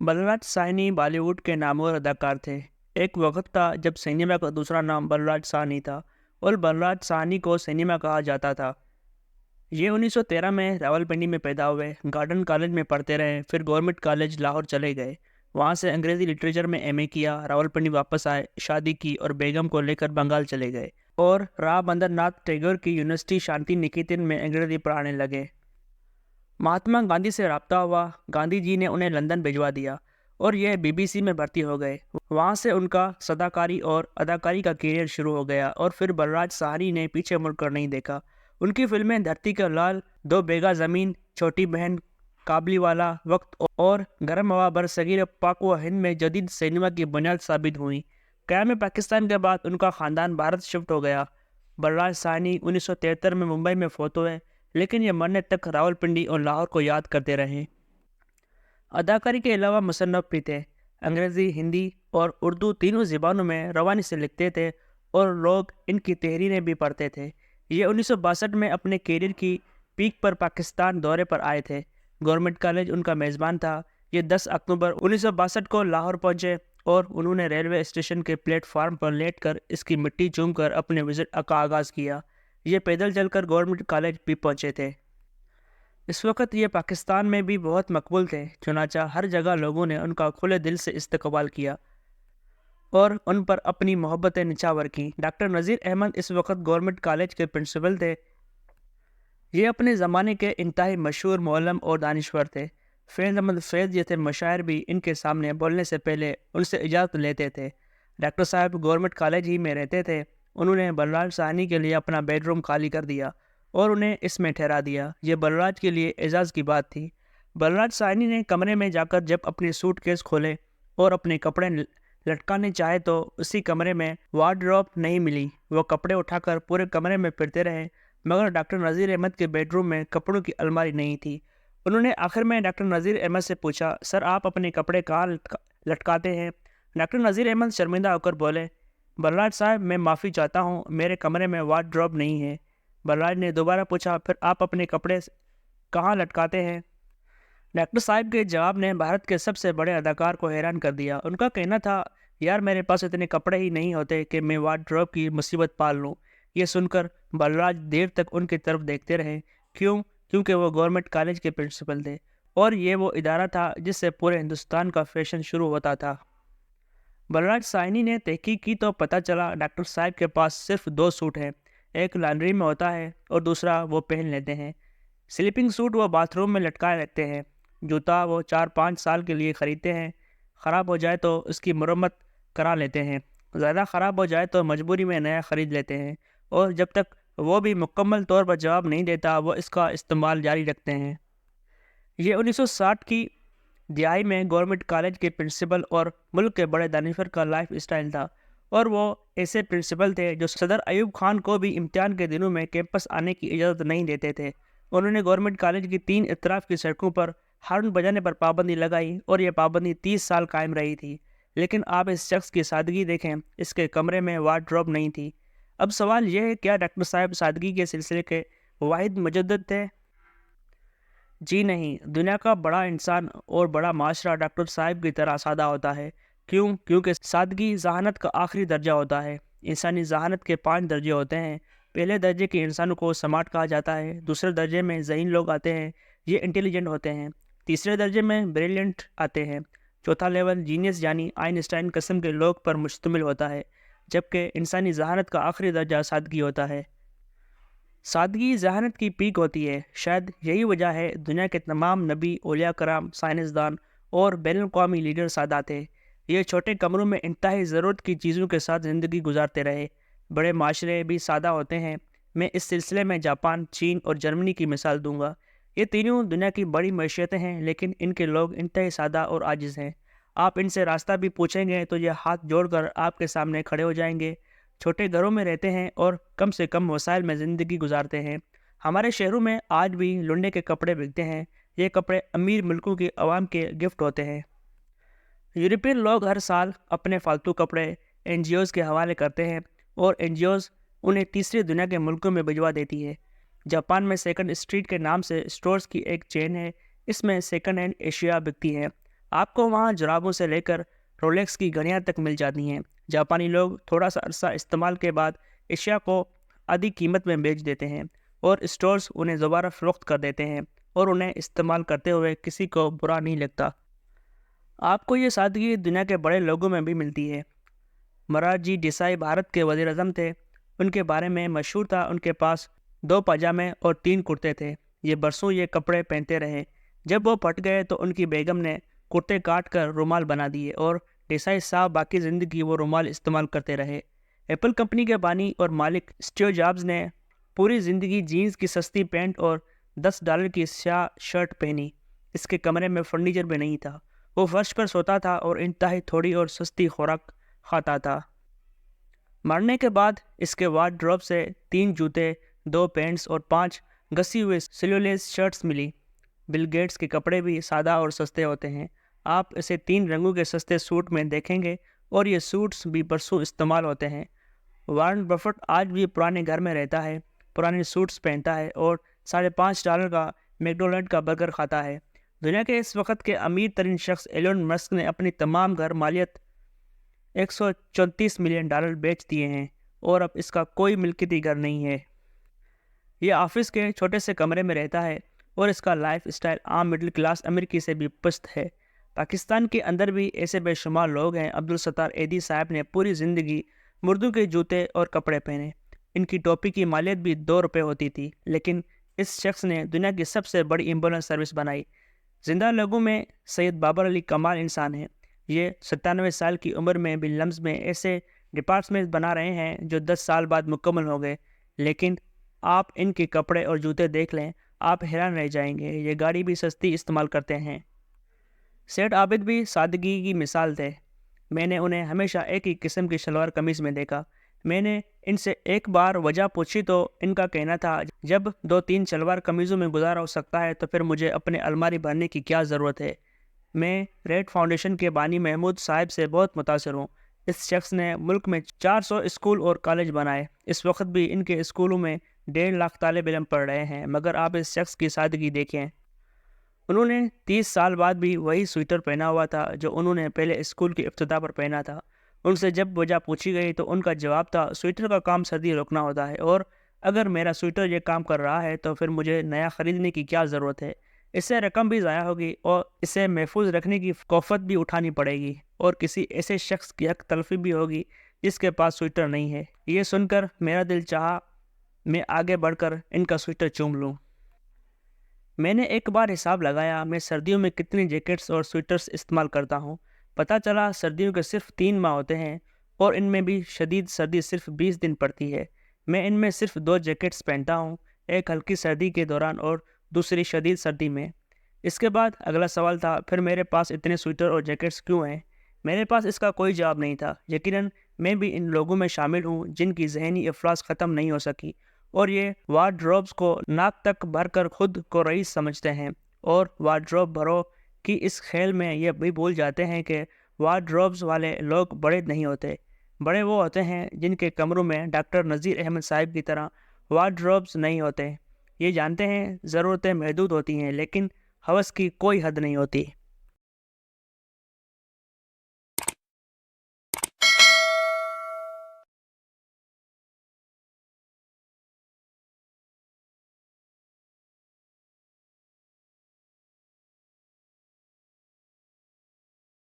बलराज साहनी बॉलीवुड के नामवर अदाकार थे। एक वक्त था जब सिनेमा का दूसरा नाम बलराज साहनी था और बलराज साहनी को सिनेमा कहा जाता था। ये 1913 में रावलपिंडी में पैदा हुए, गार्डन कॉलेज में पढ़ते रहे, फिर गवर्नमेंट कॉलेज लाहौर चले गए। वहाँ से अंग्रेज़ी लिटरेचर में एमए किया, रावलपिंडी वापस आए, शादी की और बेगम को लेकर बंगाल चले गए और राबंद्रनाथ टैगोर की यूनिवर्सिटी शांति निकेतन में अंग्रेज़ी पढ़ाने लगे। महात्मा गांधी से राब्ता हुआ, गांधी जी ने उन्हें लंदन भिजवा दिया और यह बीबीसी में भर्ती हो गए। वहाँ से उनका सदाकारी और अदाकारी का करियर शुरू हो गया और फिर बलराज साहनी ने पीछे मुड़कर नहीं देखा। उनकी फिल्में धरती का लाल, दो बेगा ज़मीन, छोटी बहन, काबलीवाला, वक्त और गरम हवा बरसगीर पाक व हिंद में जदीद सिनेमा की बुनियाद साबित हुई। क़याम पाकिस्तान के बाद उनका ख़ानदान भारत शिफ्ट हो गया। बलराज साहनी 1973 में मुंबई में फौत हुए, लेकिन ये मरने तक रावलपिंडी और लाहौर को याद करते रहे। अदाकारी के अलावा मुसन्नफ़ भी थे। अंग्रेज़ी, हिंदी और उर्दू तीनों ज़बानों में रवानी से लिखते थे और लोग इनकी तहरीरें भी पढ़ते थे। ये 1962 में अपने कैरियर की पीक पर पाकिस्तान दौरे पर आए थे। गवर्नमेंट कॉलेज उनका मेज़बान था। ये 10 अक्टूबर 1962 को लाहौर पहुँचे और उन्होंने रेलवे स्टेशन के प्लेटफार्म पर लेटकर इसकी मिट्टी चूमकर अपने विज़िट का आगाज़ किया। ये पैदल चलकर गवर्नमेंट कॉलेज भी पहुँचे थे। इस वक्त ये पाकिस्तान में भी बहुत मकबूल थे। चुनाचा हर जगह लोगों ने उनका खुले दिल से इस्तकबाल किया और उन पर अपनी मोहब्बतें निछावर की। डॉक्टर नज़ीर अहमद इस वक्त गवर्नमेंट कॉलेज के प्रिंसिपल थे। ये अपने ज़माने के इंतहाई मशहूर मौलम और दानिश्वर थे। फैज़ अहमद फैज़ जैसे मशायर भी इनके सामने बोलने से पहले उनसे इजाज़त लेते थे। डॉक्टर साहब गवर्नमेंट कॉलेज ही में रहते थे। उन्होंने बलराज साहनी के लिए अपना बेडरूम खाली कर दिया और उन्हें इसमें ठहरा दिया। ये बलराज के लिए एजाज़ की बात थी। बलराज साहनी ने कमरे में जाकर जब अपने सूटकेस खोले और अपने कपड़े लटकाने चाहे तो उसी कमरे में वार्डरोब नहीं मिली। वो कपड़े उठाकर पूरे कमरे में फिरते रहे, मगर डॉक्टर नज़ीर अहमद के बेडरूम में कपड़ों की अलमारी नहीं थी। उन्होंने आखिर में डॉक्टर नज़ीर अहमद से पूछा, सर आप अपने कपड़े कहाँ लटकाते हैं? डॉक्टर नज़ीर अहमद शर्मिंदा होकर बोले, बलराज साहब मैं माफ़ी चाहता हूँ, मेरे कमरे में वार्डरोब नहीं है। बलराज ने दोबारा पूछा, फिर आप अपने कपड़े कहाँ लटकाते हैं? डॉक्टर साहब के जवाब ने भारत के सबसे बड़े अदाकार को हैरान कर दिया। उनका कहना था, यार मेरे पास इतने कपड़े ही नहीं होते कि मैं वार्डरोब की मुसीबत पाल लूँ। ये सुनकर बलराज देर तक उनकी तरफ देखते रहे। क्यों? क्योंकि वो गवर्नमेंट कॉलेज के प्रिंसिपल थे और ये वो इदारा था जिससे पूरे हिंदुस्तान का फैशन शुरू होता था। बलराज साहनी ने तहकीक की तो पता चला डॉक्टर साहब के पास सिर्फ 2 सूट हैं। एक लॉन्ड्री में होता है और दूसरा वो पहन लेते हैं। स्लीपिंग सूट वो बाथरूम में लटकाए रखते हैं। जूता वो 4-5 साल के लिए ख़रीदते हैं। ख़राब हो जाए तो उसकी मरम्मत करा लेते हैं। ज़्यादा ख़राब हो जाए तो मजबूरी में नया ख़रीद लेते हैं और जब तक वो भी मुकम्मल तौर पर जवाब नहीं देता वो इसका इस्तेमाल जारी रखते हैं। ये 1960 की दिहाई में गवर्नमेंट कॉलेज के प्रिंसिपल और मुल्क के बड़े दानिशवर का लाइफ स्टाइल था और वो ऐसे प्रिंसिपल थे जो सदर अयूब खान को भी इम्तिहान के दिनों में कैंपस आने की इजाज़त नहीं देते थे। उन्होंने गवर्नमेंट कॉलेज की 3 इतराफ़ की सड़कों पर हार्न बजाने पर पाबंदी लगाई और यह पाबंदी 30 साल कायम रही थी। लेकिन आप इस शख्स की सादगी देखें, इसके कमरे में वार्डरोब नहीं थी। अब सवाल यह है, क्या डॉक्टर साहब सादगी के सिलसिले के वाहिद मुजद्दिद थे? जी नहीं, दुनिया का बड़ा इंसान और बड़ा माशरा डॉक्टर साहब की तरह सादा होता है। क्यों? क्योंकि सादगी ज़हानत का आखिरी दर्जा होता है। इंसानी ज़हानत के 5 दर्जे होते हैं। पहले दर्जे के इंसानों को स्मार्ट कहा जाता है। दूसरे दर्जे में ज़हीन लोग आते हैं, ये इंटेलिजेंट होते हैं। तीसरे दर्जे में ब्रिलियंट आते हैं। चौथा लेवल जीनियस यानी आइंस्टाइन किस्म के लोग पर मुश्तमिल होता है, जबकि इंसानी ज़हानत का आखिरी दर्जा सादगी होता है। सादगी ज़हानत की पीक होती है। शायद यही वजह है दुनिया के तमाम नबी, औलिया कराम, साइंसदान और बैनुल-अक़वामी लीडर सादा थे। ये छोटे कमरों में इंतहाई ज़रूरत की चीज़ों के साथ ज़िंदगी गुजारते रहे। बड़े माशरे भी सादा होते हैं। मैं इस सिलसिले में जापान, चीन और जर्मनी की मिसाल दूंगा। ये तीनों दुनिया की बड़ी मईशतें हैं, लेकिन इनके लोग इंतहाई सादा और आजिज़ हैं। आप इनसे रास्ता भी पूछेंगे तो ये हाथ जोड़कर आपके सामने खड़े हो जाएंगे। छोटे घरों में रहते हैं और कम से कम वसाइल में ज़िंदगी गुजारते हैं। हमारे शहरों में आज भी लुंडे के कपड़े बिकते हैं। ये कपड़े अमीर मुल्कों की आवाम के गिफ्ट होते हैं। यूरोपियन लोग हर साल अपने फालतू कपड़े एनजीओज़ के हवाले करते हैं और एनजीओज़ उन्हें तीसरी दुनिया के मुल्कों में भिजवा देती है। जापान में सेकंड स्ट्रीट के नाम से स्टोर्स की एक चेन है। इसमें सेकंड हैंड एशिया बिकती है। آپ کو وہاں جرابوں سے لے کر رولیکس کی گھڑیاں تک مل جاتی ہیں۔ جاپانی لوگ تھوڑا سا عرصہ استعمال کے بعد اشیاء کو آدھی قیمت میں بیچ دیتے ہیں اور اسٹورز انہیں دوبارہ فروخت کر دیتے ہیں اور انہیں استعمال کرتے ہوئے کسی کو برا نہیں لگتا۔ آپ کو یہ سادگی دنیا کے بڑے لوگوں میں بھی ملتی ہے۔ موراجی دیسائی بھارت کے وزیر اعظم تھے۔ ان کے بارے میں مشہور تھا ان کے پاس 2 پاجامے اور 3 کرتے تھے۔ یہ برسوں یہ کپڑے پہنتے رہے۔ جب وہ پھٹ گئے تو ان کی بیگم نے کرتے کاٹ کر رومال بنا دیے اور دیسائی صاحب باقی زندگی وہ رومال استعمال کرتے رہے۔ ایپل کمپنی کے بانی اور مالک اسٹیو جابز نے پوری زندگی جینز کی سستی پینٹ اور $10 کی سیاہ شرٹ پہنی۔ اس کے کمرے میں فرنیچر بھی نہیں تھا۔ وہ فرش پر سوتا تھا اور انتہائی تھوڑی اور سستی خوراک کھاتا تھا۔ مرنے کے بعد اس کے وارڈروب سے 3 جوتے، 2 پینٹس اور 5 گسی ہوئے سیلولیز شرٹس ملی۔ بل گیٹس کے کپڑے بھی سادہ اور سستے ہوتے ہیں۔ آپ اسے 3 رنگوں کے سستے سوٹ میں دیکھیں گے اور یہ سوٹس بھی برسوں استعمال ہوتے ہیں۔ وارن بفٹ آج بھی پرانے گھر میں رہتا ہے، پرانے سوٹس پہنتا ہے اور $5.5 کا میکڈونلڈ کا برگر کھاتا ہے۔ دنیا کے اس وقت کے امیر ترین شخص ایلون مسک نے اپنی تمام گھر مالیت $134 ملین بیچ دیے ہیں اور اب اس کا کوئی ملکیتی گھر نہیں ہے۔ یہ آفس کے چھوٹے سے کمرے میں رہتا ہے اور اس کا لائف اسٹائل عام مڈل کلاس امریکی سے بھی پست ہے۔ پاکستان کے اندر بھی ایسے بے شمار لوگ ہیں۔ عبدالستار ایدی صاحب نے پوری زندگی مردوں کے جوتے اور کپڑے پہنے۔ ان کی ٹوپی کی مالیت بھی $2 ہوتی تھی، لیکن اس شخص نے دنیا کی سب سے بڑی ایمبولینس سروس بنائی۔ زندہ لوگوں میں سید بابر علی کمال انسان ہیں۔ یہ 97 سال کی عمر میں بھی لمز میں ایسے ڈپارٹمنٹ بنا رہے ہیں جو 10 سال بعد مکمل ہو گئے، لیکن آپ ان کے کپڑے اور جوتے دیکھ لیں، آپ حیران رہ جائیں گے۔ یہ گاڑی بھی سستی استعمال کرتے ہیں۔ سیٹ عابد بھی سادگی کی مثال تھے۔ میں نے انہیں ہمیشہ ایک ہی قسم کی شلوار قمیض میں دیکھا۔ میں نے ان سے ایک بار وجہ پوچھی تو ان کا کہنا تھا، جب 2-3 شلوار قمیضوں میں گزارا ہو سکتا ہے تو پھر مجھے اپنے الماری بھرنے کی کیا ضرورت ہے۔ میں ریڈ فاؤنڈیشن کے بانی محمود صاحب سے بہت متاثر ہوں۔ اس شخص نے ملک میں 400 اسکول اور کالج بنائے۔ اس وقت بھی ان کے اسکولوں میں 1.5 لاکھ طالب علم پڑھ رہے ہیں، مگر آپ اس شخص کی سادگی دیکھیں۔ انہوں نے 30 سال بعد بھی وہی سویٹر پہنا ہوا تھا جو انہوں نے پہلے اسکول کی ابتدا پر پہنا تھا۔ ان سے جب وجہ پوچھی گئی تو ان کا جواب تھا، سویٹر کا کام سردی روکنا ہوتا ہے اور اگر میرا سویٹر یہ کام کر رہا ہے تو پھر مجھے نیا خریدنے کی کیا ضرورت ہے۔ اس سے رقم بھی ضائع ہوگی اور اسے محفوظ رکھنے کی کلفت بھی اٹھانی پڑے گی اور کسی ایسے شخص کی حق تلفی بھی ہوگی جس کے پاس سویٹر نہیں ہے۔ یہ سن کر میرا دل چاہا میں آگے بڑھ کر ان کا سویٹر چوم لوں۔ میں نے ایک بار حساب لگایا میں سردیوں میں کتنی جیکٹس اور سویٹرز استعمال کرتا ہوں۔ پتہ چلا سردیوں کے صرف 3 ماہ ہوتے ہیں اور ان میں بھی شدید سردی صرف 20 دن پڑتی ہے۔ میں ان میں صرف 2 جیکٹس پہنتا ہوں، ایک ہلکی سردی کے دوران اور دوسری شدید سردی میں۔ اس کے بعد اگلا سوال تھا، پھر میرے پاس اتنے سویٹر اور جیکٹس کیوں ہیں؟ میرے پاس اس کا کوئی جواب نہیں تھا۔ یقیناً میں بھی ان لوگوں میں شامل ہوں جن کی ذہنی افلاس ختم نہیں ہو سکی اور یہ وارڈروبز کو ناک تک بھر کر خود کو رئیس سمجھتے ہیں، اور وارڈروب بھرو کی اس خیال میں یہ بھی بھول جاتے ہیں کہ وارڈروبز والے لوگ بڑے نہیں ہوتے۔ بڑے وہ ہوتے ہیں جن کے کمروں میں ڈاکٹر نذیر احمد صاحب کی طرح وارڈروبز نہیں ہوتے۔ یہ جانتے ہیں ضرورتیں محدود ہوتی ہیں لیکن ہوس کی کوئی حد نہیں ہوتی۔